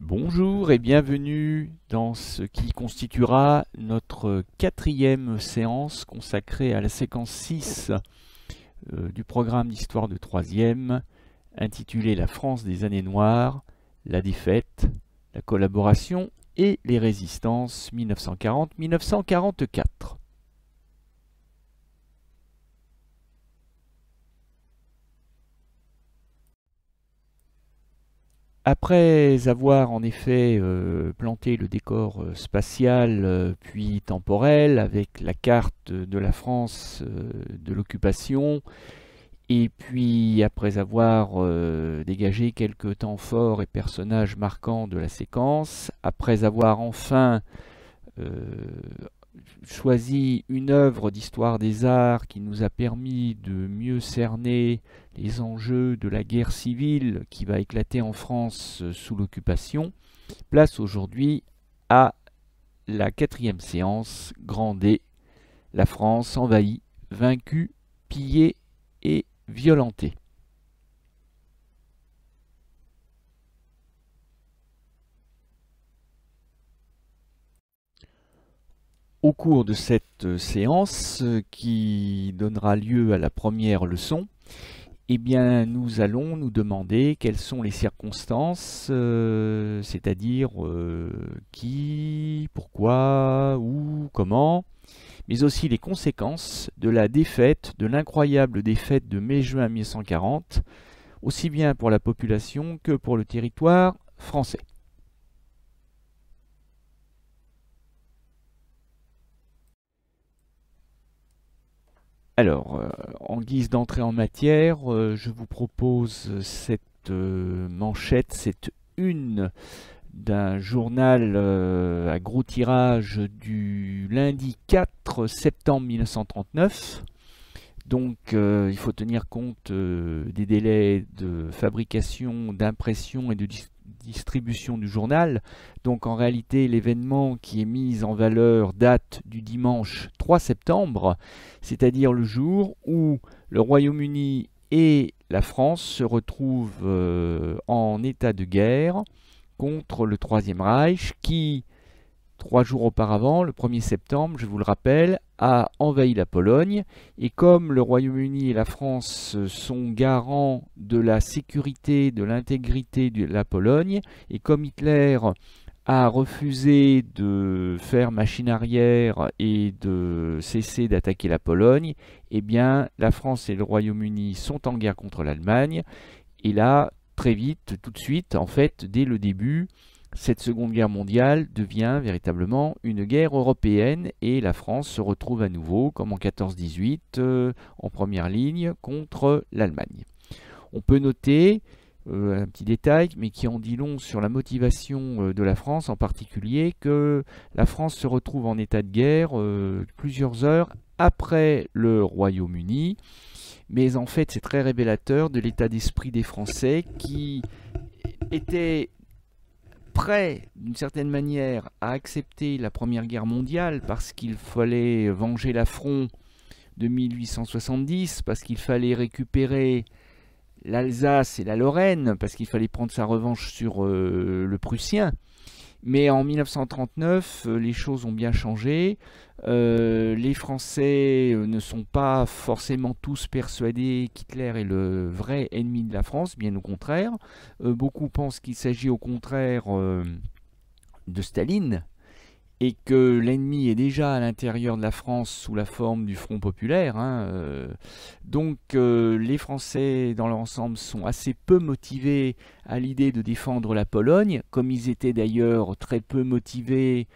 Bonjour et bienvenue dans ce qui constituera notre quatrième séance consacrée à la séquence 6 du programme d'histoire de troisième, intitulée La France des années noires, la défaite, la collaboration et les résistances 1940-1944. Après avoir en effet planté le décor spatial puis temporel avec la carte de la France de l'occupation, et puis après avoir dégagé quelques temps forts et personnages marquants de la séquence, après avoir enfin choisi une œuvre d'histoire des arts qui nous a permis de mieux cerner les enjeux de la guerre civile qui va éclater en France sous l'occupation, place aujourd'hui à la quatrième séance, Grand D, la France envahie, vaincue, pillée et violentée. Au cours de cette séance qui donnera lieu à la première leçon, eh bien, nous allons nous demander quelles sont les circonstances, c'est-à-dire qui, pourquoi, où, comment, mais aussi les conséquences de la défaite, de l'incroyable défaite de mai-juin 1940, aussi bien pour la population que pour le territoire français. Alors, en guise d'entrée en matière, je vous propose cette manchette, cette une d'un journal à gros tirage du lundi 4 septembre 1939. Donc, il faut tenir compte des délais de fabrication, d'impression et de distribution du journal. Donc, en réalité, l'événement qui est mis en valeur date du dimanche 3 septembre, c'est-à-dire le jour où le Royaume-Uni et la France se retrouvent en état de guerre contre le Troisième Reich qui, 3 jours auparavant, le 1er septembre, je vous le rappelle, a envahi la Pologne. Et comme le Royaume-Uni et la France sont garants de la sécurité, de l'intégrité de la Pologne, et comme Hitler a refusé de faire machine arrière et de cesser d'attaquer la Pologne, eh bien, la France et le Royaume-Uni sont en guerre contre l'Allemagne. Et là, très vite, tout de suite, en fait, dès le début, cette Seconde Guerre mondiale devient véritablement une guerre européenne et la France se retrouve à nouveau, comme en 14-18, en première ligne contre l'Allemagne. On peut noter un petit détail, mais qui en dit long sur la motivation de la France en particulier, que la France se retrouve en état de guerre plusieurs heures après le Royaume-Uni. Mais en fait, c'est très révélateur de l'état d'esprit des Français qui étaient prêts, d'une certaine manière, à accepter la Première Guerre mondiale parce qu'il fallait venger l'affront de 1870, parce qu'il fallait récupérer l'Alsace et la Lorraine, parce qu'il fallait prendre sa revanche sur le Prussien. Mais en 1939, les choses ont bien changé. Les Français ne sont pas forcément tous persuadés qu'Hitler est le vrai ennemi de la France, bien au contraire. Beaucoup pensent qu'il s'agit au contraire de Staline, et que l'ennemi est déjà à l'intérieur de la France sous la forme du Front populaire. Donc les Français dans l'ensemble sont assez peu motivés à l'idée de défendre la Pologne, comme ils étaient d'ailleurs très peu motivés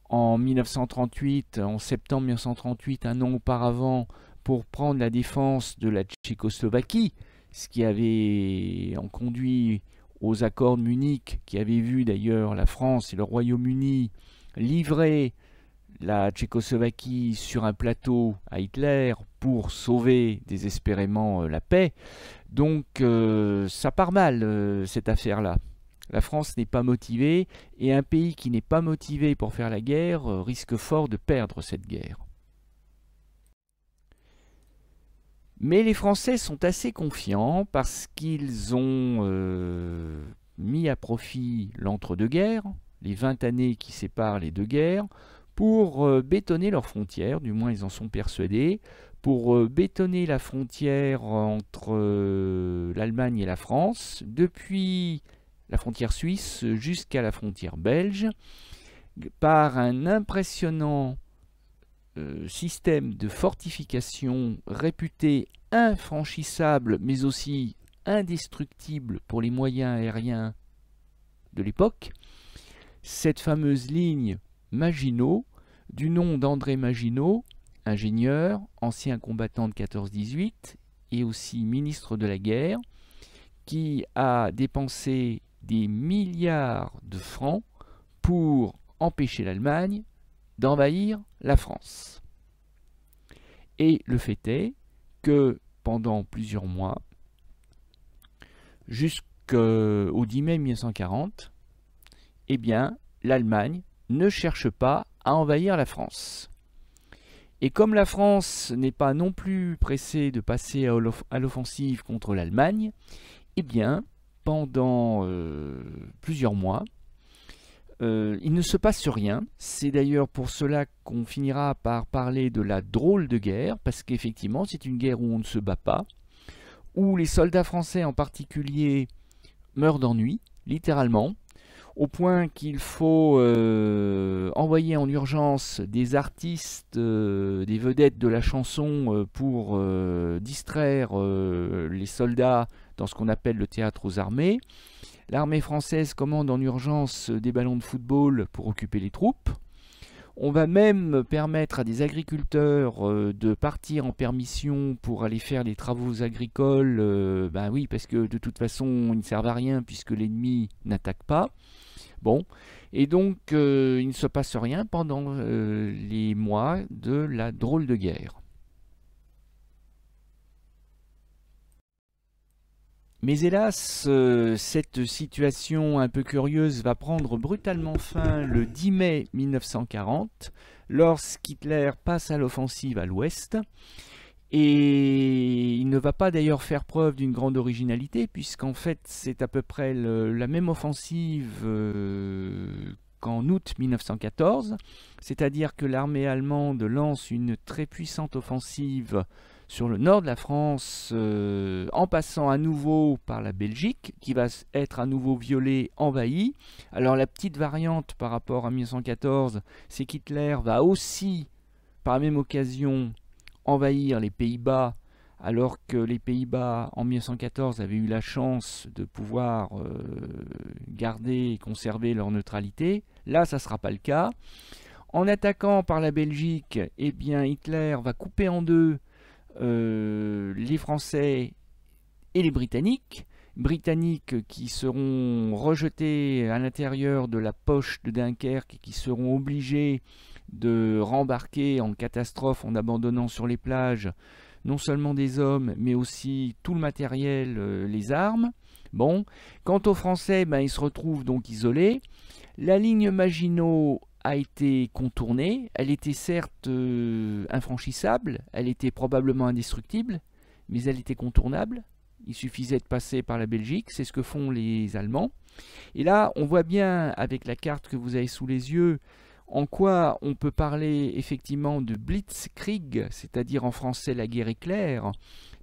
en 1938, en septembre 1938, un an auparavant, pour prendre la défense de la Tchécoslovaquie, ce qui avait en conduit aux accords de Munich, qui avaient vu d'ailleurs la France et le Royaume-Uni livrer la Tchécoslovaquie sur un plateau à Hitler pour sauver désespérément la paix. Donc ça part mal cette affaire-là. La France n'est pas motivée, et un pays qui n'est pas motivé pour faire la guerre risque fort de perdre cette guerre. Mais les Français sont assez confiants parce qu'ils ont mis à profit l'entre-deux-guerres, les 20 années qui séparent les deux guerres, pour bétonner leurs frontières, du moins ils en sont persuadés, pour bétonner la frontière entre l'Allemagne et la France, depuis la frontière suisse jusqu'à la frontière belge, par un impressionnant système de fortification réputé infranchissable, mais aussi indestructible pour les moyens aériens de l'époque, cette fameuse ligne Maginot, du nom d'André Maginot, ingénieur, ancien combattant de 14-18 et aussi ministre de la guerre, qui a dépensé des milliards de francs pour empêcher l'Allemagne d'envahir la France. Et le fait est que pendant plusieurs mois, jusqu'au 10 mai 1940, eh bien, l'Allemagne ne cherche pas à envahir la France. Et comme la France n'est pas non plus pressée de passer à l'offensive contre l'Allemagne, eh bien, pendant plusieurs mois, il ne se passe rien. C'est d'ailleurs pour cela qu'on finira par parler de la drôle de guerre, parce qu'effectivement, c'est une guerre où on ne se bat pas, où les soldats français en particulier meurent d'ennui, littéralement, au point qu'il faut envoyer en urgence des artistes, des vedettes de la chanson pour distraire les soldats dans ce qu'on appelle le théâtre aux armées. L'armée française commande en urgence des ballons de football pour occuper les troupes. On va même permettre à des agriculteurs de partir en permission pour aller faire les travaux agricoles. Ben oui, parce que de toute façon, ils ne servent à rien puisque l'ennemi n'attaque pas. Bon, et donc il ne se passe rien pendant les mois de la drôle de guerre. Mais hélas, cette situation un peu curieuse va prendre brutalement fin le 10 mai 1940, lorsqu'Hitler passe à l'offensive à l'ouest. Et il ne va pas d'ailleurs faire preuve d'une grande originalité, puisqu'en fait c'est à peu près la même offensive qu'en août 1914, c'est-à-dire que l'armée allemande lance une très puissante offensive sur le nord de la France, en passant à nouveau par la Belgique, qui va être à nouveau violée, envahie. Alors la petite variante par rapport à 1914, c'est qu'Hitler va aussi, par la même occasion, envahir les Pays-Bas, alors que les Pays-Bas en 1914 avaient eu la chance de pouvoir garder et conserver leur neutralité. Là, ça ne sera pas le cas. En attaquant par la Belgique, eh bien, Hitler va couper en deux les Français et les Britanniques qui seront rejetés à l'intérieur de la poche de Dunkerque et qui seront obligés de rembarquer en catastrophe en abandonnant sur les plages non seulement des hommes mais aussi tout le matériel, les armes. Bon, quant aux Français, ben, ils se retrouvent donc isolés. La ligne Maginot a été contournée, elle était certes infranchissable, elle était probablement indestructible, mais elle était contournable. Il suffisait de passer par la Belgique, c'est ce que font les Allemands. Et là, on voit bien avec la carte que vous avez sous les yeux en quoi on peut parler effectivement de Blitzkrieg, c'est-à-dire en français la guerre éclair,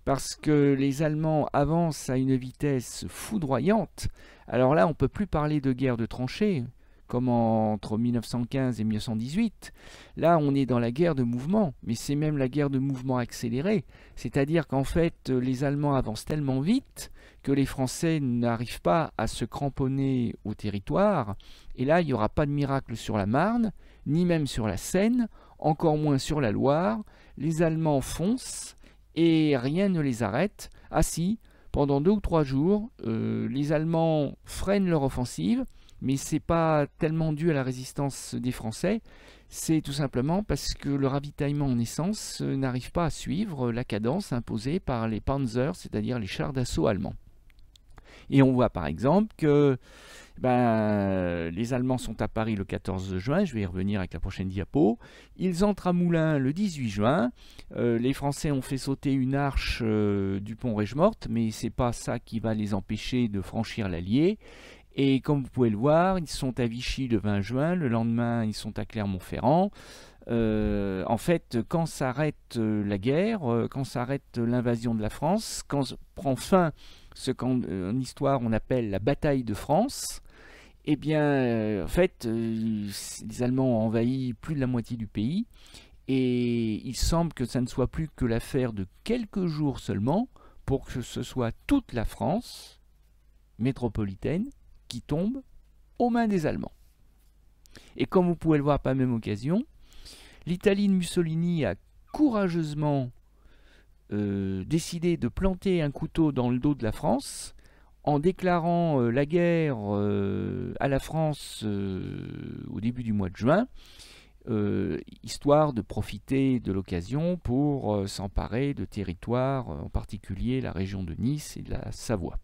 parce que les Allemands avancent à une vitesse foudroyante. Alors là, on ne peut plus parler de guerre de tranchées, comme entre 1915 et 1918. Là, on est dans la guerre de mouvement, mais c'est même la guerre de mouvement accélérée. C'est-à-dire qu'en fait, les Allemands avancent tellement vite que les Français n'arrivent pas à se cramponner au territoire. Et là, il n'y aura pas de miracle sur la Marne, ni même sur la Seine, encore moins sur la Loire. Les Allemands foncent et rien ne les arrête. Ah si, pendant 2 ou 3 jours, les Allemands freinent leur offensive, mais ce n'est pas tellement dû à la résistance des Français, c'est tout simplement parce que le ravitaillement en essence n'arrive pas à suivre la cadence imposée par les Panzers, c'est-à-dire les chars d'assaut allemands. Et on voit par exemple que les Allemands sont à Paris le 14 juin, je vais y revenir avec la prochaine diapo. Ils entrent à Moulins le 18 juin. Les Français ont fait sauter une arche du pont Rougemorte, mais ce n'est pas ça qui va les empêcher de franchir l'Allier. Et comme vous pouvez le voir, ils sont à Vichy le 20 juin, le lendemain ils sont à Clermont-Ferrand. En fait, quand s'arrête la guerre, quand s'arrête l'invasion de la France, quand prend fin ce qu'en histoire on appelle la bataille de France, eh bien, en fait, les Allemands ont envahi plus de la moitié du pays, et il semble que ça ne soit plus que l'affaire de quelques jours seulement pour que ce soit toute la France métropolitaine qui tombe aux mains des Allemands. Et comme vous pouvez le voir par la même occasion, l'Italie de Mussolini a courageusement décidé de planter un couteau dans le dos de la France en déclarant la guerre à la France au début du mois de juin, histoire de profiter de l'occasion pour s'emparer de territoires, en particulier la région de Nice et de la Savoie.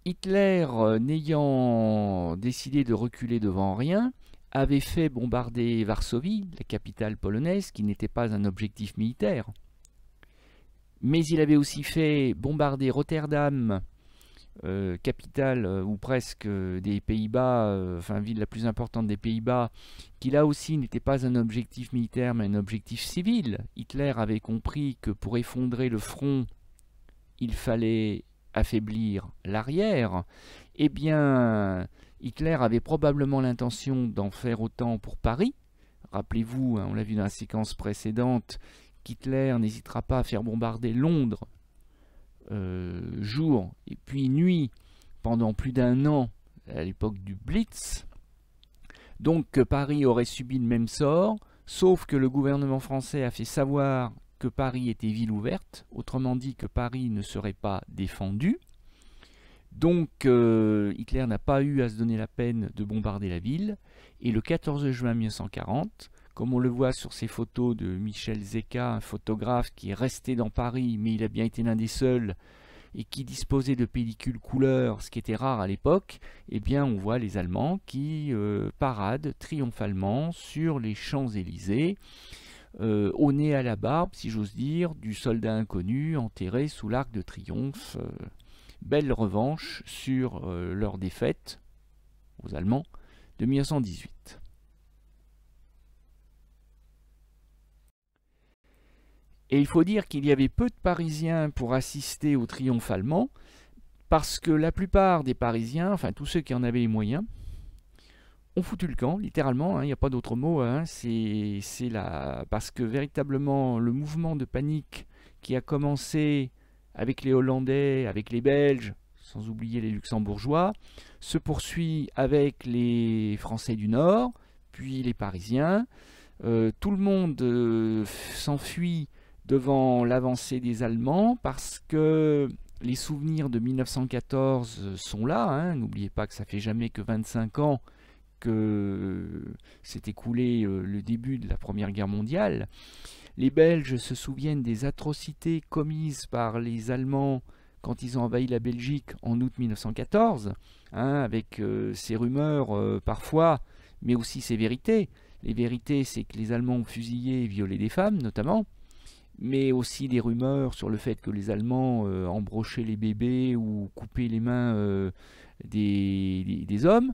Hitler, n'ayant décidé de reculer devant rien, avait fait bombarder Varsovie, la capitale polonaise, qui n'était pas un objectif militaire. Mais il avait aussi fait bombarder Rotterdam, capitale ou presque des Pays-Bas, enfin ville la plus importante des Pays-Bas, qui là aussi n'était pas un objectif militaire mais un objectif civil. Hitler avait compris que pour effondrer le front, il fallait affaiblir l'arrière. Eh bien, Hitler avait probablement l'intention d'en faire autant pour Paris. Rappelez-vous, on l'a vu dans la séquence précédente, qu'Hitler n'hésitera pas à faire bombarder Londres jour et puis nuit pendant plus d'un an à l'époque du Blitz. Donc Paris aurait subi le même sort, sauf que le gouvernement français a fait savoir que Paris était ville ouverte, autrement dit que Paris ne serait pas défendu. Donc Hitler n'a pas eu à se donner la peine de bombarder la ville, et le 14 juin 1940, comme on le voit sur ces photos de Michel Zecca, un photographe qui est resté dans Paris, mais il a bien été l'un des seuls, et qui disposait de pellicules couleur, ce qui était rare à l'époque, eh bien on voit les Allemands qui paradent triomphalement sur les Champs-Élysées, au nez à la barbe, si j'ose dire, du soldat inconnu enterré sous l'arc de triomphe. Belle revanche sur leur défaite aux Allemands de 1918. Et il faut dire qu'il y avait peu de Parisiens pour assister au triomphe allemand, parce que la plupart des Parisiens, enfin tous ceux qui en avaient les moyens, ont foutu le camp, littéralement, il n'y a pas d'autre mot, parce que véritablement le mouvement de panique qui a commencé avec les Hollandais, avec les Belges, sans oublier les Luxembourgeois, se poursuit avec les Français du Nord, puis les Parisiens. Tout le monde s'enfuit devant l'avancée des Allemands parce que les souvenirs de 1914 sont là. N'oubliez pas que ça fait jamais que 25 ans que s'est écoulé le début de la Première Guerre mondiale. Les Belges se souviennent des atrocités commises par les Allemands quand ils ont envahi la Belgique en août 1914, avec ces rumeurs parfois, mais aussi ces vérités. Les vérités, c'est que les Allemands ont fusillé et violé des femmes, notamment, mais aussi des rumeurs sur le fait que les Allemands embrochaient les bébés ou coupaient les mains des hommes.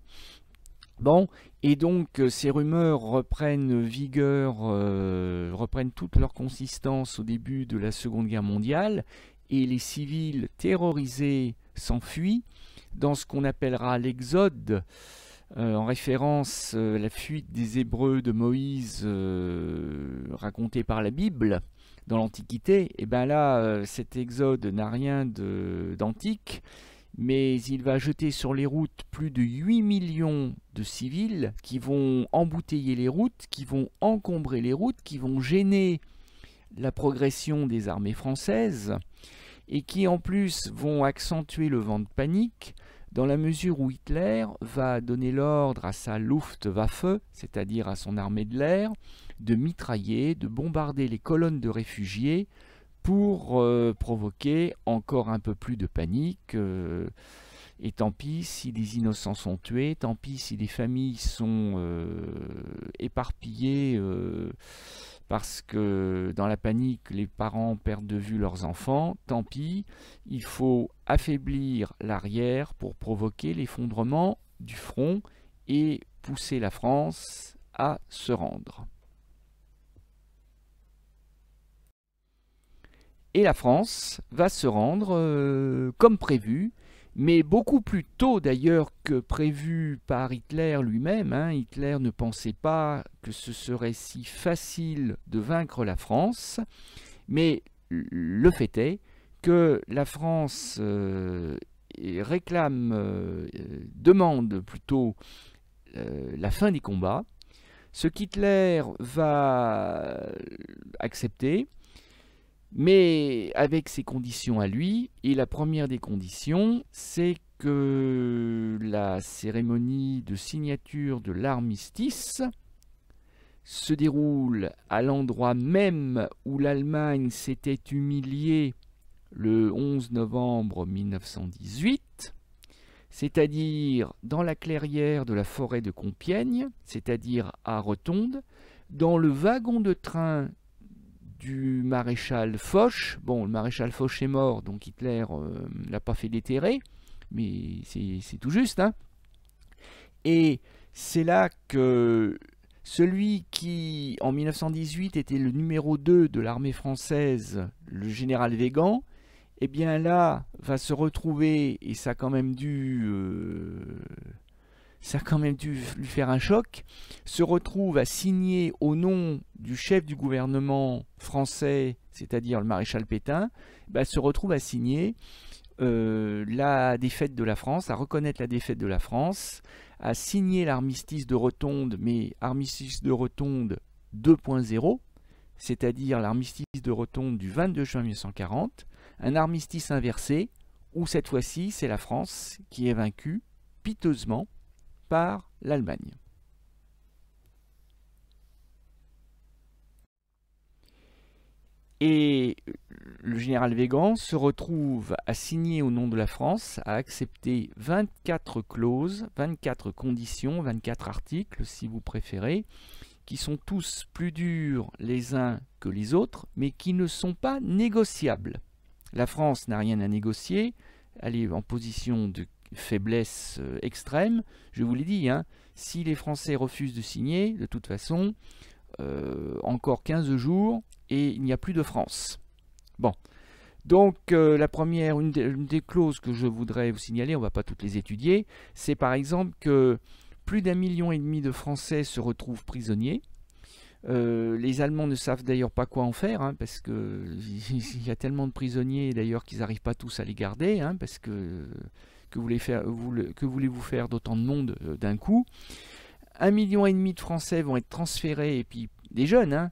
Bon, et donc ces rumeurs reprennent vigueur, reprennent toute leur consistance au début de la Seconde Guerre mondiale, et les civils terrorisés s'enfuient dans ce qu'on appellera l'exode, en référence à la fuite des Hébreux de Moïse racontée par la Bible dans l'Antiquité. Et bien là, cet exode n'a rien d'antique, mais il va jeter sur les routes plus de 8 millions de civils qui vont embouteiller les routes, qui vont encombrer les routes, qui vont gêner la progression des armées françaises et qui en plus vont accentuer le vent de panique dans la mesure où Hitler va donner l'ordre à sa Luftwaffe, c'est-à-dire à son armée de l'air, de mitrailler, de bombarder les colonnes de réfugiés pour provoquer encore un peu plus de panique. Et tant pis si des innocents sont tués, tant pis si des familles sont éparpillées parce que dans la panique, les parents perdent de vue leurs enfants. Tant pis, il faut affaiblir l'arrière pour provoquer l'effondrement du front et pousser la France à se rendre. Et la France va se rendre comme prévu, mais beaucoup plus tôt d'ailleurs que prévu par Hitler lui-même. Hitler ne pensait pas que ce serait si facile de vaincre la France, mais le fait est que la France demande plutôt la fin des combats, ce qu'Hitler va accepter, mais avec ses conditions à lui. Et la première des conditions, c'est que la cérémonie de signature de l'armistice se déroule à l'endroit même où l'Allemagne s'était humiliée le 11 novembre 1918, c'est-à-dire dans la clairière de la forêt de Compiègne, c'est-à-dire à Rotonde, dans le wagon de train du maréchal Foch. Bon, le maréchal Foch est mort, donc Hitler l'a pas fait déterrer, mais c'est tout juste. Et c'est là que celui qui, en 1918, était le numéro 2 de l'armée française, le général Weygand, eh bien là, va se retrouver, et ça a quand même dû lui faire un choc, se retrouve à signer au nom du chef du gouvernement français, c'est-à-dire le maréchal Pétain, se retrouve à signer la défaite de la France, à reconnaître la défaite de la France, à signer l'armistice de Rotonde, mais armistice de Rotonde 2.0, c'est-à-dire l'armistice de Rotonde du 22 juin 1940, un armistice inversé, où cette fois-ci c'est la France qui est vaincue piteusement par l'Allemagne. Et le général Weygand se retrouve à signer au nom de la France, à accepter 24 clauses, 24 conditions, 24 articles si vous préférez, qui sont tous plus durs les uns que les autres, mais qui ne sont pas négociables. La France n'a rien à négocier, elle est en position de faiblesse extrême. Je vous l'ai dit, si les Français refusent de signer, de toute façon, encore 15 jours et il n'y a plus de France. Bon, donc la première, une des clauses que je voudrais vous signaler, on ne va pas toutes les étudier, c'est par exemple que plus d'1,5 million de Français se retrouvent prisonniers. Les Allemands ne savent d'ailleurs pas quoi en faire, parce qu'il y a tellement de prisonniers d'ailleurs qu'ils n'arrivent pas tous à les garder, parce que voulez-vous faire d'autant de monde d'un coup? 1,5 million de Français vont être transférés, et puis des jeunes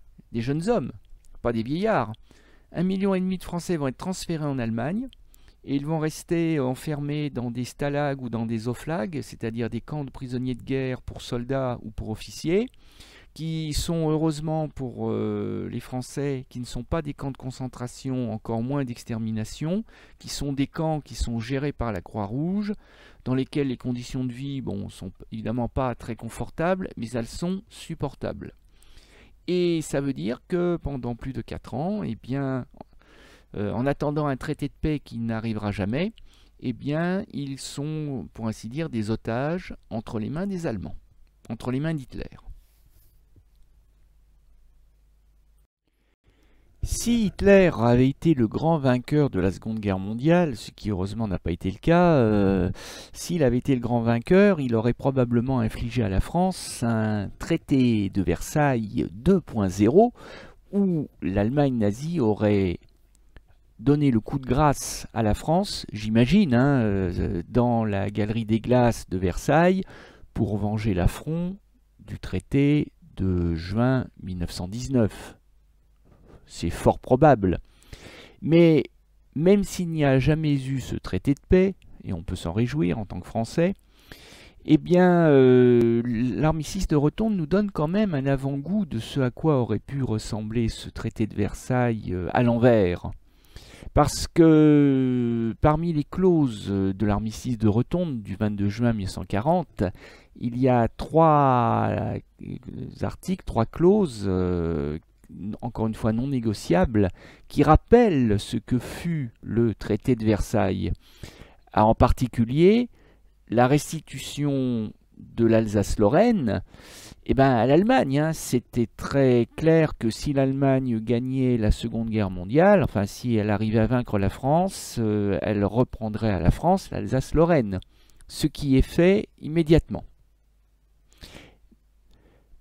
hommes, pas des vieillards. 1,5 million de Français vont être transférés en Allemagne, et ils vont rester enfermés dans des stalags ou dans des oflags, c'est-à-dire des camps de prisonniers de guerre pour soldats ou pour officiers, qui sont heureusement pour les Français, qui ne sont pas des camps de concentration, encore moins d'extermination, qui sont des camps qui sont gérés par la Croix-Rouge, dans lesquels les conditions de vie sont évidemment pas très confortables, mais elles sont supportables. Et ça veut dire que pendant plus de 4 ans, eh bien, en attendant un traité de paix qui n'arrivera jamais, eh bien, ils sont, pour ainsi dire, des otages entre les mains des Allemands, entre les mains d'Hitler. Si Hitler avait été le grand vainqueur de la Seconde Guerre mondiale, ce qui heureusement n'a pas été le cas, s'il avait été le grand vainqueur, il aurait probablement infligé à la France un traité de Versailles 2.0 où l'Allemagne nazie aurait donné le coup de grâce à la France, j'imagine, dans la galerie des glaces de Versailles, pour venger l'affront du traité de juin 1919. C'est fort probable. Mais même s'il n'y a jamais eu ce traité de paix, et on peut s'en réjouir en tant que Français, eh bien, l'armistice de Rotonde nous donne quand même un avant-goût de ce à quoi aurait pu ressembler ce traité de Versailles à l'envers. Parce que parmi les clauses de l'armistice de Rotonde du 22 juin 1940, il y a 3 articles, 3 clauses encore une fois non négociable, qui rappelle ce que fut le traité de Versailles. En particulier, la restitution de l'Alsace-Lorraine à l'Allemagne. Hein. C'était très clair que si l'Allemagne gagnait la Seconde Guerre mondiale, enfin si elle arrivait à vaincre la France, elle reprendrait à la France l'Alsace-Lorraine, ce qui est fait immédiatement.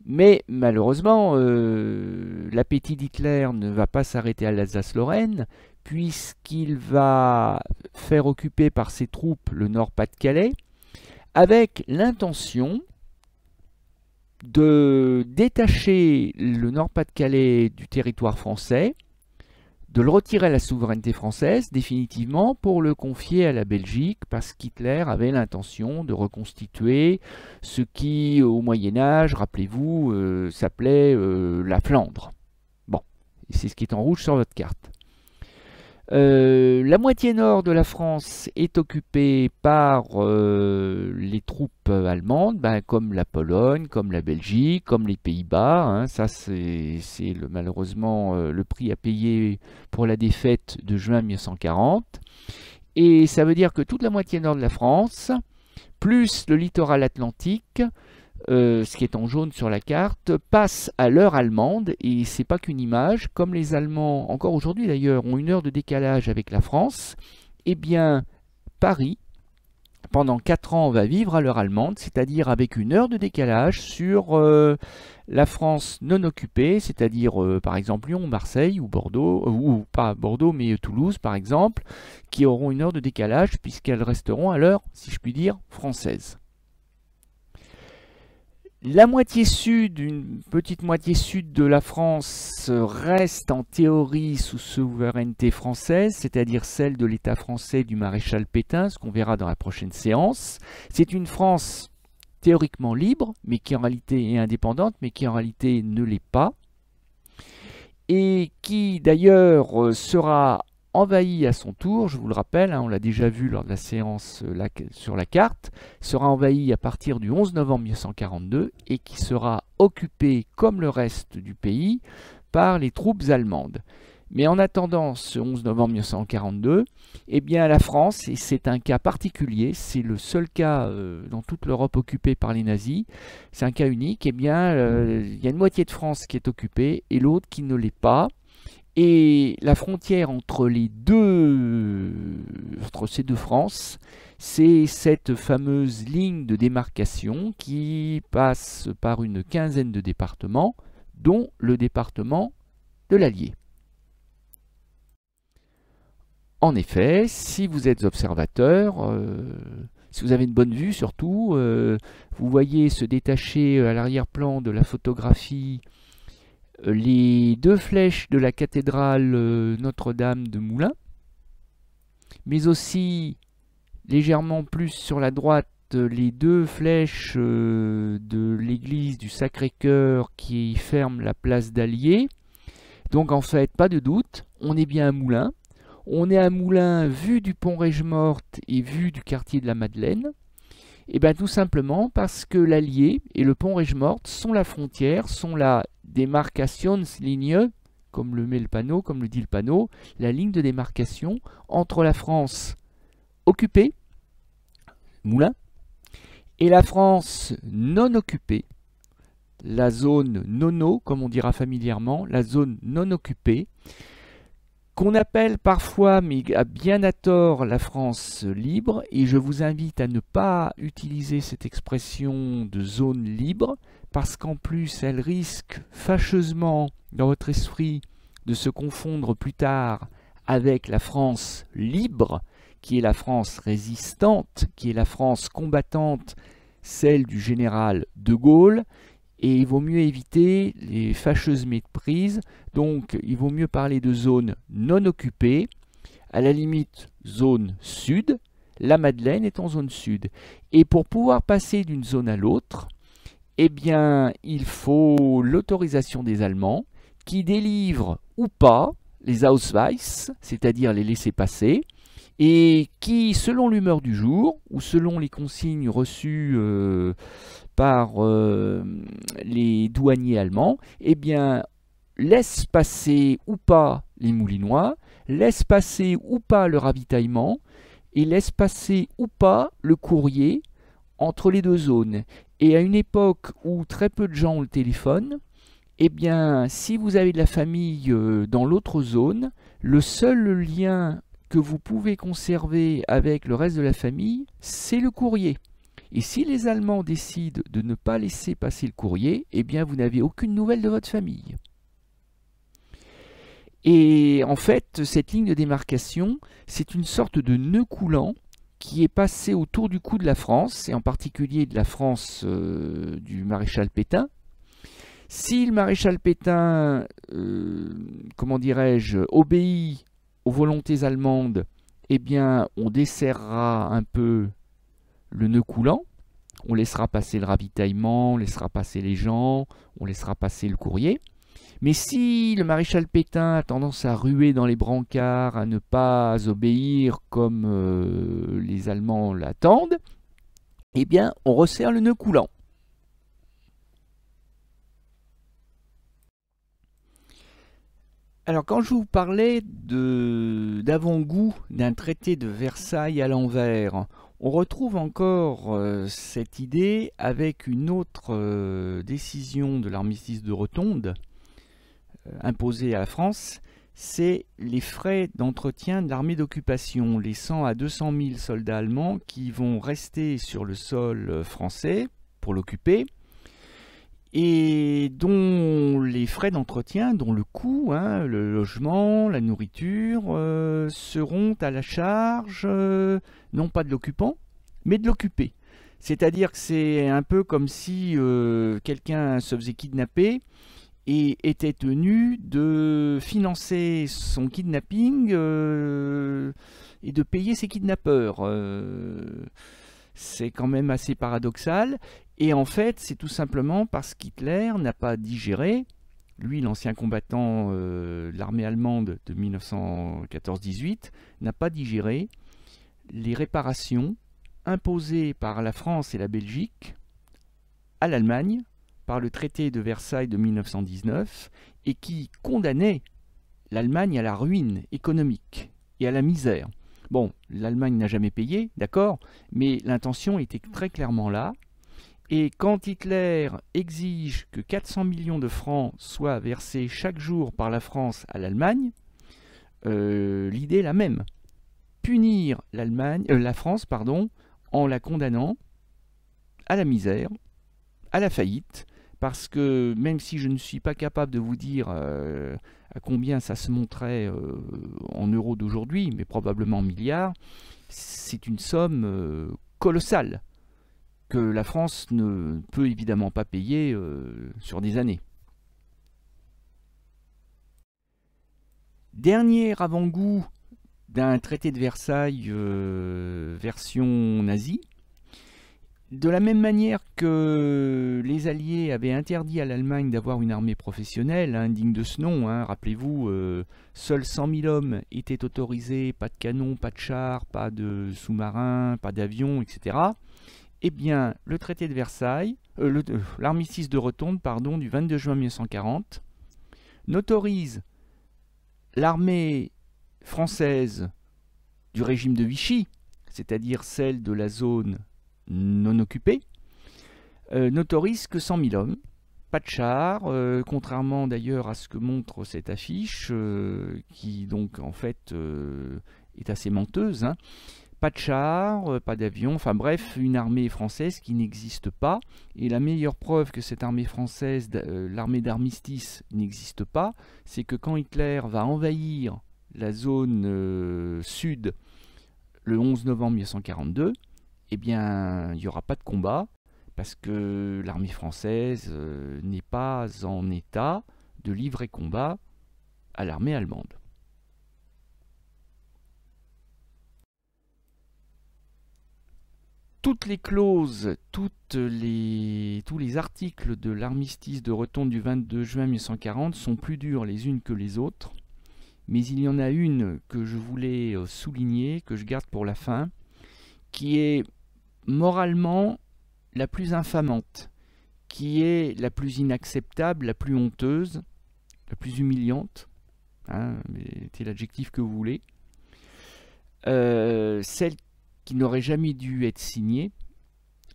Mais malheureusement, l'appétit d'Hitler ne va pas s'arrêter à l'Alsace-Lorraine, puisqu'il va faire occuper par ses troupes le Nord-Pas-de-Calais, avec l'intention de détacher le Nord-Pas-de-Calais du territoire français, de le retirer à la souveraineté française définitivement pour le confier à la Belgique, parce qu'Hitler avait l'intention de reconstituer ce qui, au Moyen-Âge, rappelez-vous, s'appelait la Flandre. Bon, c'est ce qui est en rouge sur votre carte. La moitié nord de la France est occupée par les troupes allemandes, comme la Pologne, comme la Belgique, comme les Pays-Bas. Hein. Ça, c'est malheureusement le prix à payer pour la défaite de juin 1940. Et ça veut dire que toute la moitié nord de la France, plus le littoral atlantique, ce qui est en jaune sur la carte, passe à l'heure allemande, et c'est pas qu'une image, comme les Allemands, encore aujourd'hui d'ailleurs, ont 1 heure de décalage avec la France, eh bien Paris, pendant 4 ans, va vivre à l'heure allemande, c'est-à-dire avec 1 heure de décalage sur la France non occupée, c'est-à-dire par exemple Lyon, Marseille ou Bordeaux, ou pas Bordeaux mais Toulouse par exemple, qui auront 1 heure de décalage puisqu'elles resteront à l'heure, si je puis dire, française. La moitié sud, une petite moitié sud de la France reste en théorie sous souveraineté française, c'est-à-dire celle de l'État français du maréchal Pétain, ce qu'on verra dans la prochaine séance. C'est une France théoriquement libre, mais qui en réalité est indépendante, mais qui en réalité ne l'est pas, et qui d'ailleurs sera envahi à son tour, je vous le rappelle, hein, on l'a déjà vu lors de la séance sur la carte, sera envahi à partir du 11 novembre 1942 et qui sera occupé, comme le reste du pays, par les troupes allemandes. Mais en attendant ce 11 novembre 1942, eh bien la France, et c'est un cas particulier, c'est le seul cas dans toute l'Europe occupée par les nazis, c'est un cas unique, eh bien il y a une moitié de France qui est occupée et l'autre qui ne l'est pas. Et la frontière entre ces deux France, c'est cette fameuse ligne de démarcation qui passe par une quinzaine de départements, dont le département de l'Allier. En effet, si vous êtes observateur, si vous avez une bonne vue surtout, vous voyez se détacher à l'arrière-plan de la photographie les 2 flèches de la cathédrale Notre-Dame de Moulins, mais aussi légèrement plus sur la droite les 2 flèches de l'église du Sacré-Cœur qui ferme la place d'Allier. Donc en fait, pas de doute, on est bien à Moulins. On est à Moulins vu du pont Règemorte et vu du quartier de la Madeleine. Et bien tout simplement parce que l'Allier et le pont Règemorte sont la frontière, sont la démarcationslinie, comme le met le panneau, comme le dit le panneau, la ligne de démarcation entre la France occupée, Moulins, et la France non occupée, la zone nono, comme on dira familièrement, la zone non occupée, qu'on appelle parfois, mais bien à tort, la France libre, et je vous invite à ne pas utiliser cette expression de zone libre, parce qu'en plus elle risque fâcheusement dans votre esprit de se confondre plus tard avec la France libre, qui est la France résistante, qui est la France combattante, celle du général de Gaulle, et il vaut mieux éviter les fâcheuses méprises, donc il vaut mieux parler de zone non occupée, à la limite zone sud, la Madeleine est en zone sud. Et pour pouvoir passer d'une zone à l'autre, eh bien il faut l'autorisation des Allemands, qui délivrent ou pas les Ausweis, c'est-à-dire les laissez-passer, et qui, selon l'humeur du jour, ou selon les consignes reçues par les douaniers allemands, eh bien, laisse passer ou pas les Moulinois, laisse passer ou pas le ravitaillement, et laisse passer ou pas le courrier entre les deux zones. Et à une époque où très peu de gens ont le téléphone, eh bien, si vous avez de la famille dans l'autre zone, le seul lien que vous pouvez conserver avec le reste de la famille, c'est le courrier. Et si les Allemands décident de ne pas laisser passer le courrier, eh bien, vous n'avez aucune nouvelle de votre famille. Et en fait, cette ligne de démarcation, c'est une sorte de nœud coulant qui est passé autour du cou de la France, et en particulier de la France du maréchal Pétain. Si le maréchal Pétain, comment dirais-je, obéit aux volontés allemandes, eh bien, on desserrera un peu le nœud coulant, on laissera passer le ravitaillement, on laissera passer les gens, on laissera passer le courrier. Mais si le maréchal Pétain a tendance à ruer dans les brancards, à ne pas obéir comme les Allemands l'attendent, eh bien, on resserre le nœud coulant. Alors, quand je vous parlais d'avant-goût d'un traité de Versailles à l'envers, on retrouve encore cette idée avec une autre décision de l'armistice de Rotonde, imposée à la France, c'est les frais d'entretien de l'armée d'occupation, les 100 à 200 000 soldats allemands qui vont rester sur le sol français pour l'occuper, et dont les frais d'entretien, dont le coût, le logement, la nourriture, seront à la charge, non pas de l'occupant, mais de l'occupé. C'est-à-dire que c'est un peu comme si quelqu'un se faisait kidnapper et était tenu de financer son kidnapping et de payer ses kidnappeurs. C'est quand même assez paradoxal. Et en fait, c'est tout simplement parce qu'Hitler n'a pas digéré, lui, l'ancien combattant de l'armée allemande de 1914-18, n'a pas digéré les réparations imposées par la France et la Belgique à l'Allemagne par le traité de Versailles de 1919 et qui condamnait l'Allemagne à la ruine économique et à la misère. Bon, l'Allemagne n'a jamais payé, d'accord, mais l'intention était très clairement là. Et quand Hitler exige que 400 millions de francs soient versés chaque jour par la France à l'Allemagne, l'idée est la même. Punir la France en la condamnant à la misère, à la faillite, parce que même si je ne suis pas capable de vous dire à combien ça se monterait en euros d'aujourd'hui, mais probablement en milliards, c'est une somme colossale que la France ne peut évidemment pas payer sur des années. Dernier avant-goût d'un traité de Versailles version nazie. De la même manière que les Alliés avaient interdit à l'Allemagne d'avoir une armée professionnelle, digne de ce nom, rappelez-vous, seuls 100 000 hommes étaient autorisés, pas de canons, pas de chars, pas de sous-marins, pas d'avions, etc. Eh bien, le traité de Versailles, l'armistice de Rotonde, du 22 juin 1940, n'autorise l'armée française du régime de Vichy, c'est-à-dire celle de la zone non occupée, n'autorise que 100 000 hommes, pas de chars, contrairement d'ailleurs à ce que montre cette affiche, qui donc en fait est assez menteuse, pas de chars, pas d'avions, enfin bref, une armée française qui n'existe pas. Et la meilleure preuve que cette armée française, l'armée d'armistice, n'existe pas, c'est que quand Hitler va envahir la zone sud le 11 novembre 1942, eh bien, il n'y aura pas de combat, parce que l'armée française n'est pas en état de livrer combat à l'armée allemande. Toutes les clauses, tous les articles de l'armistice de Rotonde du 22 juin 1940 sont plus durs les unes que les autres, mais il y en a une que je voulais souligner, que je garde pour la fin, qui est moralement la plus infamante, qui est la plus inacceptable, la plus honteuse, la plus humiliante, hein, mettez l'adjectif que vous voulez, celle qui n'aurait jamais dû être signée,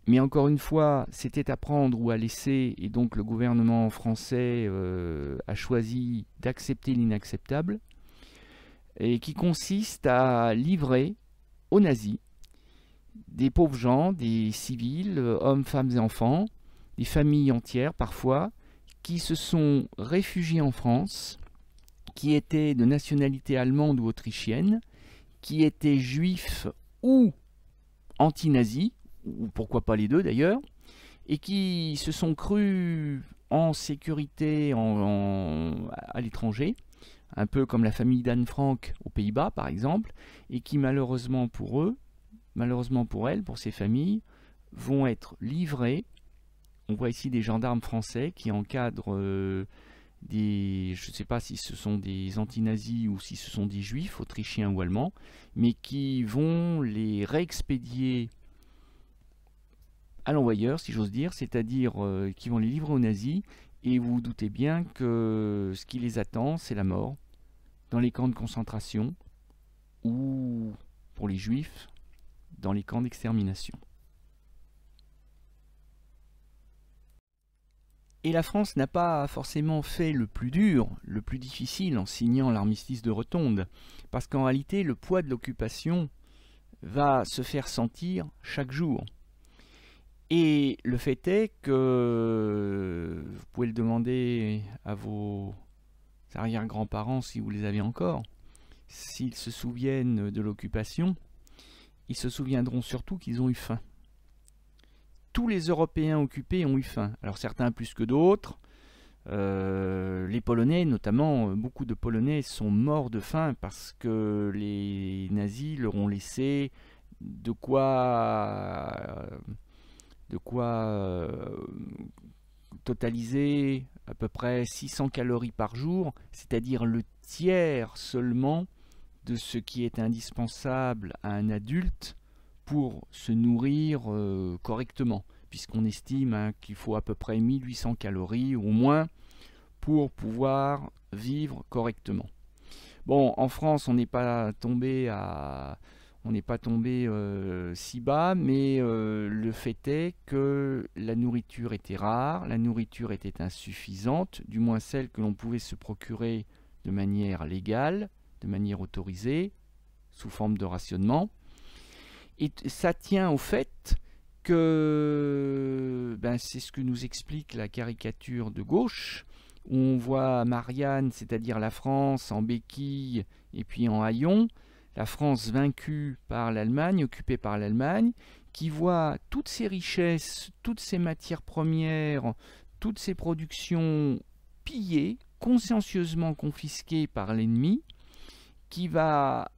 mais encore une fois, c'était à prendre ou à laisser, et donc le gouvernement français a choisi d'accepter l'inacceptable, et qui consiste à livrer aux nazis des pauvres gens, des civils, hommes, femmes et enfants, des familles entières parfois, qui se sont réfugiés en France, qui étaient de nationalité allemande ou autrichienne, qui étaient juifs ou anti-nazis, ou pourquoi pas les deux d'ailleurs, et qui se sont crus en sécurité à l'étranger, un peu comme la famille d'Anne Frank aux Pays-Bas par exemple, et qui malheureusement pour eux, malheureusement pour elles, pour ces familles, vont être livrés. On voit ici des gendarmes français qui encadrent je ne sais pas si ce sont des anti-nazis ou si ce sont des juifs, autrichiens ou allemands, mais qui vont les réexpédier à l'envoyeur, si j'ose dire, c'est-à-dire qui vont les livrer aux nazis, et vous vous doutez bien que ce qui les attend, c'est la mort, dans les camps de concentration, ou, pour les juifs, dans les camps d'extermination. Et la France n'a pas forcément fait le plus dur, le plus difficile en signant l'armistice de Rotonde, parce qu'en réalité, le poids de l'occupation va se faire sentir chaque jour. Et le fait est que, vous pouvez le demander à vos arrière-grands-parents si vous les avez encore, s'ils se souviennent de l'occupation, ils se souviendront surtout qu'ils ont eu faim. Tous les Européens occupés ont eu faim. Alors certains plus que d'autres. Les Polonais, notamment, beaucoup de Polonais sont morts de faim parce que les nazis leur ont laissé de quoi totaliser à peu près 600 calories par jour, c'est-à-dire le tiers seulement de ce qui est indispensable à un adulte pour se nourrir correctement, puisqu'on estime qu'il faut à peu près 1800 calories au moins pour pouvoir vivre correctement. Bon, en France, on n'est pas tombé si bas, mais le fait est que la nourriture était rare, la nourriture était insuffisante, du moins celle que l'on pouvait se procurer de manière légale, de manière autorisée, sous forme de rationnement. Et ça tient au fait que, c'est ce que nous explique la caricature de gauche, où on voit Marianne, c'est-à-dire la France, en béquille et puis en haillons, la France vaincue par l'Allemagne, occupée par l'Allemagne, qui voit toutes ses richesses, toutes ses matières premières, toutes ses productions pillées, consciencieusement confisquées par l'ennemi, qui va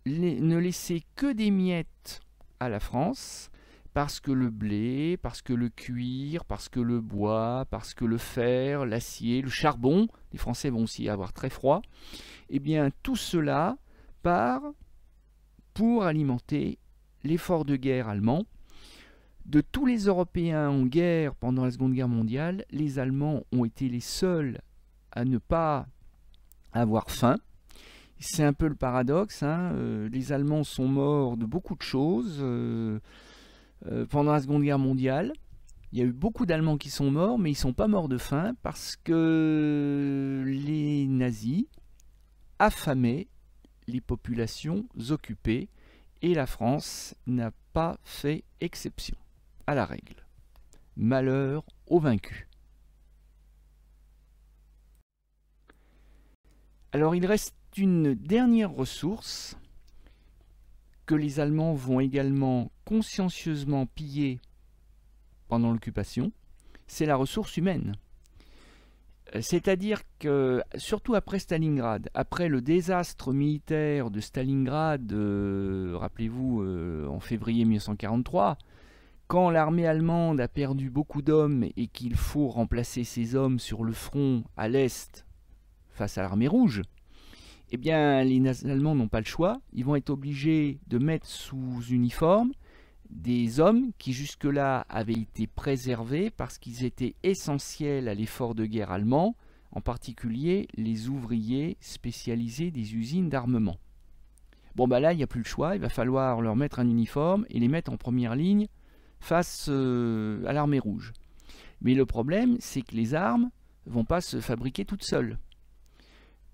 ne laisser que des miettes à la France, parce que le blé, parce que le cuir, parce que le bois, parce que le fer, l'acier, le charbon, les Français vont aussi avoir très froid, et bien tout cela part pour alimenter l'effort de guerre allemand. De tous les Européens en guerre pendant la Seconde Guerre mondiale, les Allemands ont été les seuls à ne pas avoir faim. C'est un peu le paradoxe, les Allemands sont morts de beaucoup de choses pendant la Seconde Guerre mondiale. Il y a eu beaucoup d'Allemands qui sont morts, mais ils ne sont pas morts de faim parce que les nazis affamaient les populations occupées et la France n'a pas fait exception à la règle. Malheur aux vaincus. Alors il reste une dernière ressource que les Allemands vont également consciencieusement piller pendant l'occupation, c'est la ressource humaine. C'est-à-dire que, surtout après Stalingrad, après le désastre militaire de Stalingrad, rappelez-vous, en février 1943, quand l'armée allemande a perdu beaucoup d'hommes et qu'il faut remplacer ces hommes sur le front à l'Est face à l'armée rouge, eh bien, les Allemands n'ont pas le choix. Ils vont être obligés de mettre sous uniforme des hommes qui jusque-là avaient été préservés parce qu'ils étaient essentiels à l'effort de guerre allemand, en particulier les ouvriers spécialisés des usines d'armement. Bon bah là, il n'y a plus le choix, il va falloir leur mettre un uniforme et les mettre en première ligne face à l'armée rouge. Mais le problème, c'est que les armes ne vont pas se fabriquer toutes seules.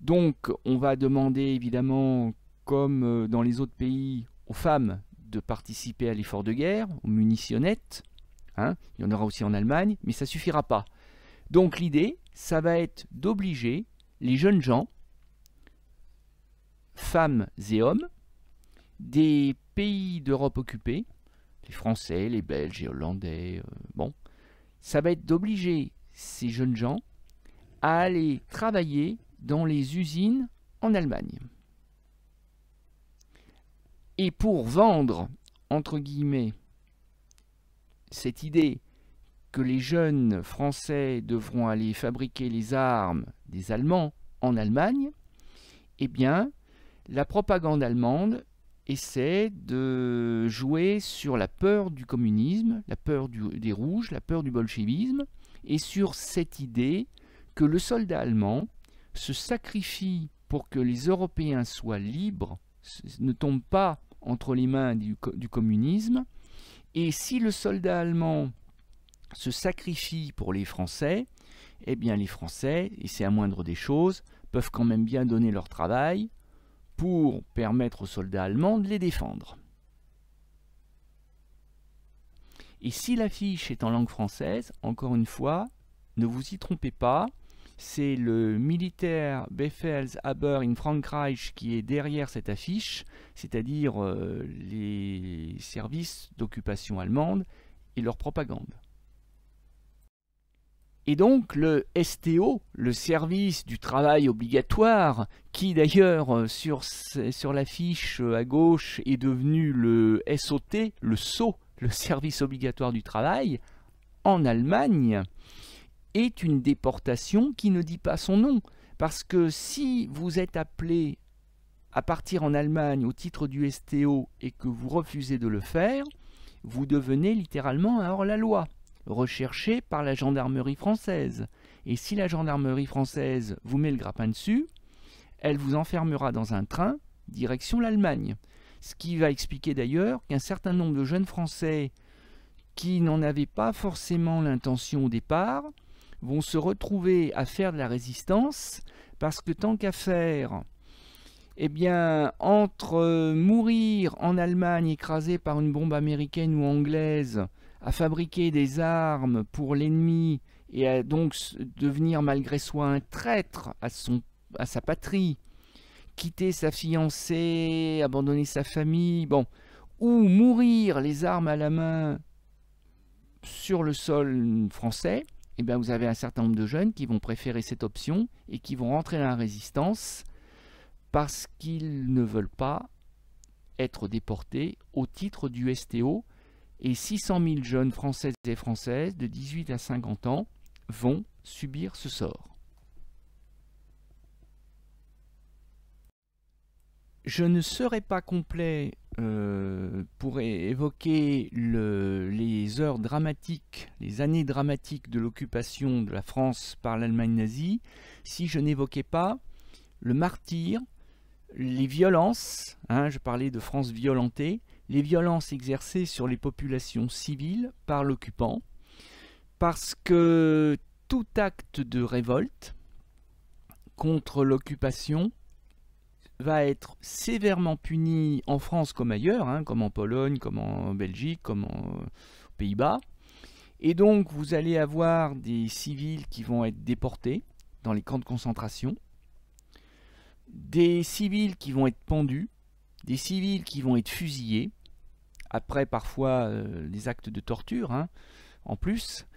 Donc on va demander évidemment, comme dans les autres pays, aux femmes de participer à l'effort de guerre, aux munitionnettes. Hein, il y en aura aussi en Allemagne, mais ça ne suffira pas. Donc l'idée, ça va être d'obliger les jeunes gens, femmes et hommes, des pays d'Europe occupés, les Français, les Belges, les Hollandais, bon, ça va être d'obliger ces jeunes gens à aller travailler dans les usines en Allemagne. Et pour vendre, entre guillemets, cette idée que les jeunes Français devront aller fabriquer les armes des Allemands en Allemagne, eh bien, la propagande allemande essaie de jouer sur la peur du communisme, la peur des rouges, la peur du bolchevisme, et sur cette idée que le soldat allemand se sacrifie pour que les Européens soient libres, ne tombent pas entre les mains du communisme, et si le soldat allemand se sacrifie pour les Français, eh bien les Français, et c'est la moindre des choses, peuvent quand même bien donner leur travail pour permettre aux soldats allemands de les défendre. Et si l'affiche est en langue française, encore une fois, ne vous y trompez pas, c'est le militaire Befehlshaber in Frankreich qui est derrière cette affiche, c'est-à-dire les services d'occupation allemande et leur propagande. Et donc le STO, le service du travail obligatoire, qui d'ailleurs sur l'affiche à gauche est devenu le SOT, le SO, le service obligatoire du travail, en Allemagne, est une déportation qui ne dit pas son nom. Parce que si vous êtes appelé à partir en Allemagne au titre du STO et que vous refusez de le faire, vous devenez littéralement un hors-la-loi, recherché par la gendarmerie française. Et si la gendarmerie française vous met le grappin dessus, elle vous enfermera dans un train direction l'Allemagne. Ce qui va expliquer d'ailleurs qu'un certain nombre de jeunes Français qui n'en avaient pas forcément l'intention au départ vont se retrouver à faire de la résistance parce que tant qu'à faire, eh bien, entre mourir en Allemagne écrasé par une bombe américaine ou anglaise, à fabriquer des armes pour l'ennemi et à donc devenir malgré soi un traître à sa patrie, quitter sa fiancée, abandonner sa famille, bon, ou mourir les armes à la main sur le sol français, eh bien vous avez un certain nombre de jeunes qui vont préférer cette option et qui vont rentrer dans la résistance parce qu'ils ne veulent pas être déportés au titre du STO. Et 600 000 jeunes Françaises et Françaises de 18 à 50 ans vont subir ce sort. Je ne serai pas complet pour évoquer les heures dramatiques, les années dramatiques de l'occupation de la France par l'Allemagne nazie, si je n'évoquais pas le martyre, les violences, je parlais de France violentée, les violences exercées sur les populations civiles par l'occupant, parce que tout acte de révolte contre l'occupation va être sévèrement puni en France comme ailleurs, comme en Pologne, comme en Belgique, comme aux Pays-Bas. Et donc vous allez avoir des civils qui vont être déportés dans les camps de concentration, des civils qui vont être pendus, des civils qui vont être fusillés, après parfois des actes de torture en plus.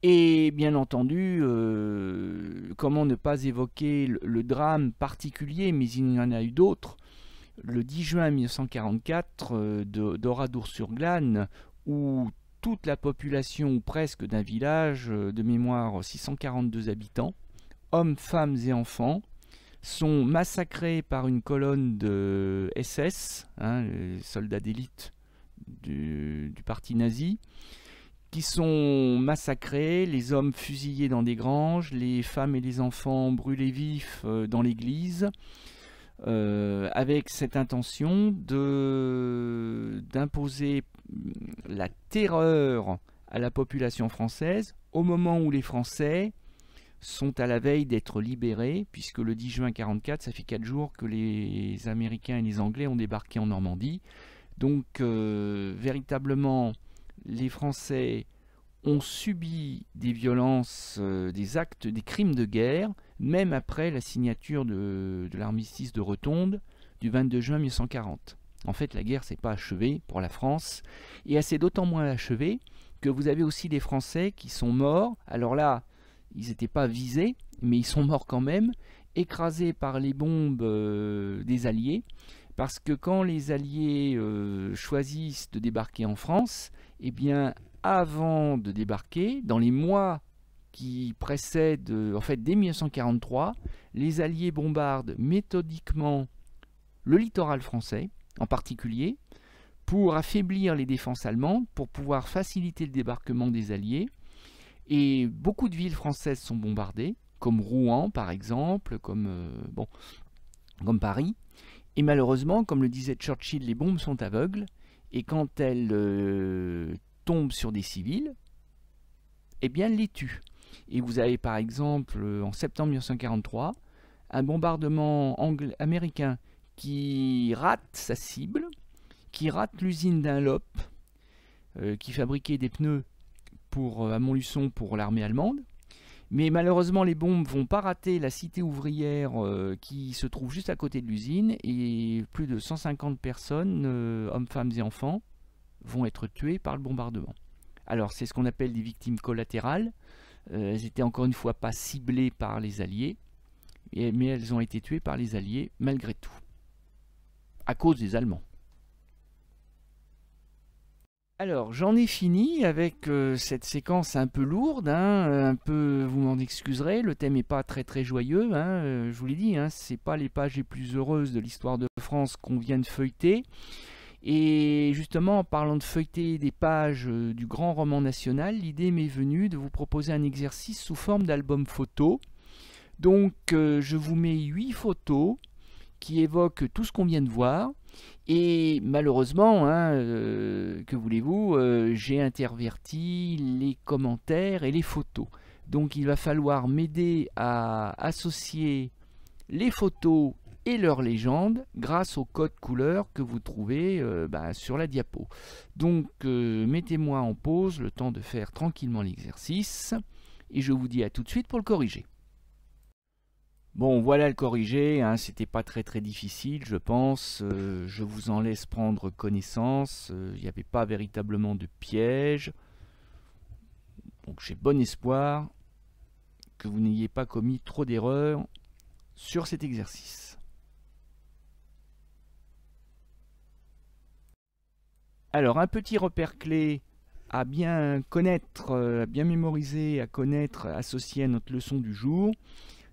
Et bien entendu, comment ne pas évoquer le drame particulier, mais il y en a eu d'autres, le 10 juin 1944 d'Oradour-sur-Glane, où toute la population, ou presque d'un village, de mémoire 642 habitants, hommes, femmes et enfants, sont massacrés par une colonne de SS, les soldats d'élite du parti nazi, qui sont massacrés, les hommes fusillés dans des granges, les femmes et les enfants brûlés vifs dans l'église, avec cette intention d'imposer la terreur à la population française au moment où les Français sont à la veille d'être libérés, puisque le 10 juin 1944, ça fait 4 jours que les Américains et les Anglais ont débarqué en Normandie. Donc véritablement, les Français ont subi des violences, des actes, des crimes de guerre, même après la signature de l'armistice de Rotonde du 22 juin 1940. En fait, la guerre s'est pas achevée pour la France, et elle s'est d'autant moins achevée que vous avez aussi des Français qui sont morts. Alors là, ils n'étaient pas visés, mais ils sont morts quand même, écrasés par les bombes des Alliés, parce que quand les Alliés choisissent de débarquer en France, eh bien, avant de débarquer, dans les mois qui précèdent, en fait, dès 1943, les Alliés bombardent méthodiquement le littoral français, en particulier, pour affaiblir les défenses allemandes, pour pouvoir faciliter le débarquement des Alliés. Et beaucoup de villes françaises sont bombardées, comme Rouen par exemple, comme Paris. Et malheureusement, comme le disait Churchill, les bombes sont aveugles, et quand elles tombent sur des civils, eh bien elles les tuent. Et vous avez par exemple, en septembre 1943, un bombardement américain qui rate sa cible, qui rate l'usine Dunlop, qui fabriquait des pneus à Montluçon pour l'armée allemande. Mais malheureusement, les bombes vont pas rater la cité ouvrière qui se trouve juste à côté de l'usine, et plus de 150 personnes, hommes, femmes et enfants, vont être tués par le bombardement. Alors c'est ce qu'on appelle des victimes collatérales. Elles étaient encore une fois pas ciblées par les Alliés, mais elles ont été tuées par les Alliés malgré tout, à cause des Allemands. Alors, j'en ai fini avec cette séquence un peu lourde, un peu, vous m'en excuserez, le thème n'est pas très très joyeux, je vous l'ai dit, c'est pas les pages les plus heureuses de l'histoire de France qu'on vient de feuilleter. Et justement, en parlant de feuilleter des pages du grand roman national, l'idée m'est venue de vous proposer un exercice sous forme d'album photo. Donc, je vous mets 8 photos qui évoquent tout ce qu'on vient de voir. Et malheureusement, que voulez-vous, j'ai interverti les commentaires et les photos. Donc il va falloir m'aider à associer les photos et leurs légendes grâce au code couleur que vous trouvez sur la diapo. Donc mettez-moi en pause le temps de faire tranquillement l'exercice et je vous dis à tout de suite pour le corriger. Bon, voilà le corrigé, c'était pas très très difficile, je pense. Je vous en laisse prendre connaissance. Il n'y avait pas véritablement de piège. Donc j'ai bon espoir que vous n'ayez pas commis trop d'erreurs sur cet exercice. Alors, un petit repère clé à bien connaître, à bien mémoriser, à connaître, associé à notre leçon du jour.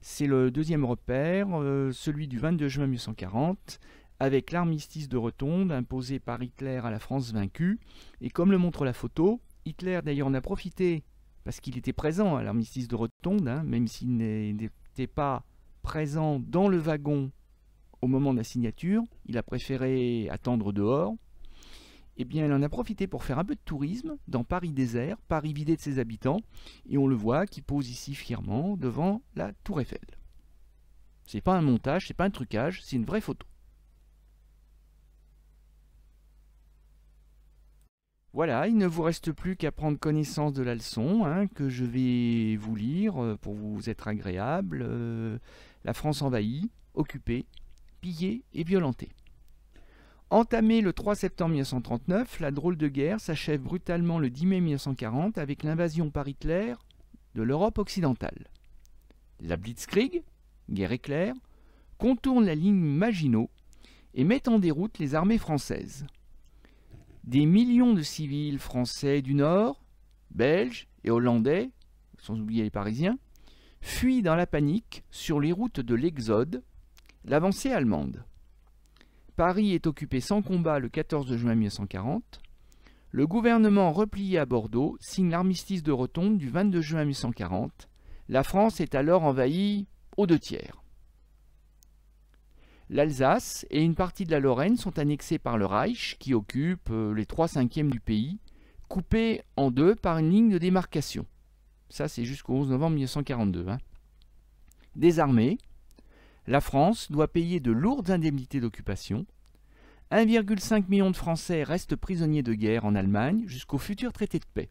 C'est le deuxième repère, celui du 22 juin 1940, avec l'armistice de Rotonde imposé par Hitler à la France vaincue. Et comme le montre la photo, Hitler d'ailleurs en a profité, parce qu'il était présent à l'armistice de Rotonde, même s'il n'était pas présent dans le wagon au moment de la signature, il a préféré attendre dehors. Eh bien, il en a profité pour faire un peu de tourisme dans Paris désert, Paris vidé de ses habitants, et on le voit qui pose ici fièrement devant la Tour Eiffel. C'est pas un montage, c'est pas un trucage, c'est une vraie photo. Voilà, il ne vous reste plus qu'à prendre connaissance de la leçon que je vais vous lire pour vous être agréable. La France envahie, occupée, pillée et violentée. Entamée le 3 septembre 1939, la drôle de guerre s'achève brutalement le 10 mai 1940 avec l'invasion par Hitler de l'Europe occidentale. La Blitzkrieg, guerre éclair, contourne la ligne Maginot et met en déroute les armées françaises. Des millions de civils français du Nord, belges et hollandais, sans oublier les Parisiens, fuient dans la panique sur les routes de l'Exode, l'avancée allemande. Paris est occupé sans combat le 14 juin 1940. le gouvernement replié à Bordeaux signe l'armistice de Rotonde du 22 juin 1840. La France est alors envahie aux 2/3. L'Alsace et une partie de la Lorraine sont annexées par le Reich, qui occupe les 3/5 du pays, coupés en deux par une ligne de démarcation. Ça, c'est jusqu'au 11 novembre 1942. Désarmée, la France doit payer de lourdes indemnités d'occupation. 1,5 million de Français restent prisonniers de guerre en Allemagne jusqu'au futur traité de paix.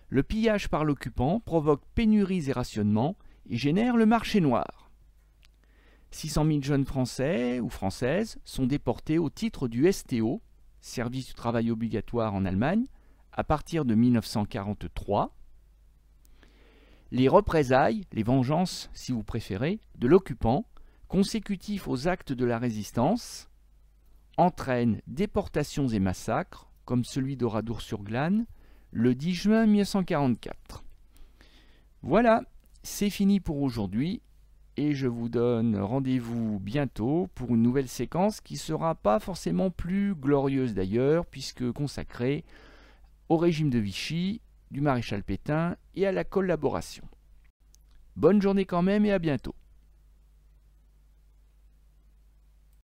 Le pillage par l'occupant provoque pénuries et rationnements et génère le marché noir. 600 000 jeunes Français ou Françaises sont déportés au titre du STO, service du travail obligatoire en Allemagne, à partir de 1943. Les représailles, les vengeances si vous préférez, de l'occupant, consécutifs aux actes de la résistance, entraînent déportations et massacres, comme celui d'Oradour-sur-Glane, le 10 juin 1944. Voilà, c'est fini pour aujourd'hui. Et je vous donne rendez-vous bientôt pour une nouvelle séquence qui ne sera pas forcément plus glorieuse d'ailleurs, puisque consacrée au régime de Vichy, du maréchal Pétain et à la collaboration. Bonne journée quand même et à bientôt.